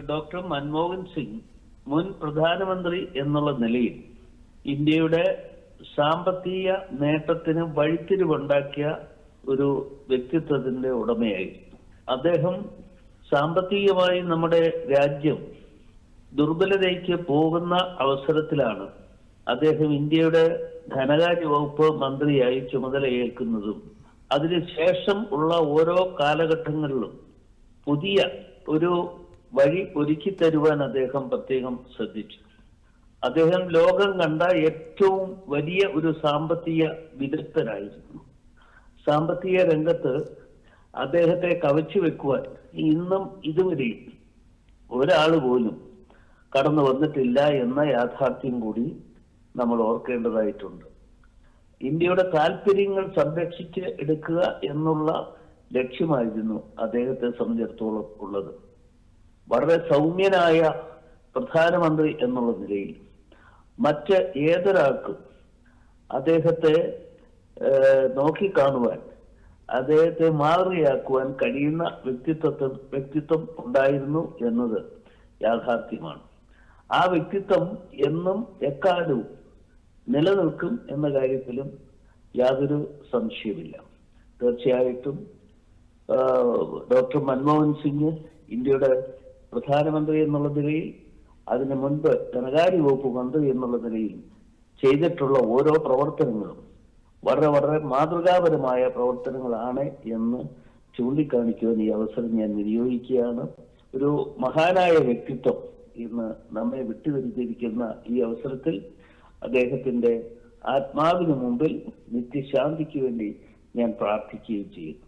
Doctor Manmohan Singh മുൻ പ്രധാനമന്ത്രി എന്നുള്ള നിലയിൽ ഇന്ത്യയുടെ സാമ്പത്തിക നേട്ടത്തിന് വഴിത്തിരിവുണ്ടാക്കിയ ഒരു വ്യക്തിത്വത്തിന്റെ ഉടമയായിരുന്നു അദ്ദേഹം. സാമ്പത്തികമായി നമ്മുടെ രാജ്യം ദുർബലതയ്ക്ക് പോകുന്ന അവസരത്തിലാണ് അദ്ദേഹം ഇന്ത്യയുടെ ധനകാര്യ വകുപ്പ് മന്ത്രിയായി ചുമതലയേൽക്കുന്നതും അതിനുശേഷം ഉള്ള ഓരോ കാലഘട്ടങ്ങളിലും പുതിയ ഒരു വഴി ഒരുക്കി തരുവാൻ അദ്ദേഹം പ്രത്യേകം ശ്രദ്ധിച്ചു. അദ്ദേഹം ലോകം കണ്ട ഏറ്റവും വലിയ ഒരു സാമ്പത്തിക വിദഗ്ധനായിരുന്നു. സാമ്പത്തിക രംഗത്ത് അദ്ദേഹത്തെ കവച്ചു വെക്കുവാൻ ഇന്നും ഇതുവരെയും ഒരാൾ പോലും കടന്നു വന്നിട്ടില്ല എന്ന യാഥാർത്ഥ്യം കൂടി നമ്മൾ ഓർക്കേണ്ടതായിട്ടുണ്ട്. ഇന്ത്യയുടെ താല്പര്യങ്ങൾ സംരക്ഷിച്ച് എടുക്കുക എന്നുള്ള ലക്ഷ്യമായിരുന്നു അദ്ദേഹത്തെ സംബന്ധിച്ചിടത്തോളം ഉള്ളത്. വളരെ സൗമ്യനായ പ്രധാനമന്ത്രി എന്നുള്ള നിലയിൽ മറ്റ് ഏതൊരാൾക്കും അദ്ദേഹത്തെ നോക്കിക്കാണുവാൻ, അദ്ദേഹത്തെ മാതൃകയാക്കുവാൻ കഴിയുന്ന വ്യക്തിത്വം ഉണ്ടായിരുന്നു എന്നത് യാഥാർത്ഥ്യമാണ്. ആ വ്യക്തിത്വം എന്നും എക്കാലവും നിലനിൽക്കും എന്ന കാര്യത്തിലും യാതൊരു സംശയമില്ല. തീർച്ചയായിട്ടും ഡോക്ടർ മൻമോഹൻ സിംഗ് ഇന്ത്യയുടെ പ്രധാനമന്ത്രി എന്നുള്ള നിലയിൽ, അതിനു മുൻപ് ധനകാര്യ വകുപ്പ് മന്ത്രി എന്നുള്ള നിലയിൽ ചെയ്തിട്ടുള്ള ഓരോ പ്രവർത്തനങ്ങളും വളരെ വളരെ മാതൃകാപരമായ പ്രവർത്തനങ്ങളാണ് എന്ന് ചൂണ്ടിക്കാണിക്കുവാൻ ഈ അവസരം ഞാൻ വിനിയോഗിക്കുകയാണ്. ഒരു മഹാനായ വ്യക്തിത്വം ഇന്ന് നമ്മെ വിട്ടുപിരിഞ്ഞിരിക്കുന്ന ഈ അവസരത്തിൽ അദ്ദേഹത്തിന്റെ ആത്മാവിന് മുമ്പിൽ നിത്യശാന്തിക്ക് വേണ്ടി ഞാൻ പ്രാർത്ഥിക്കുകയും ചെയ്യും.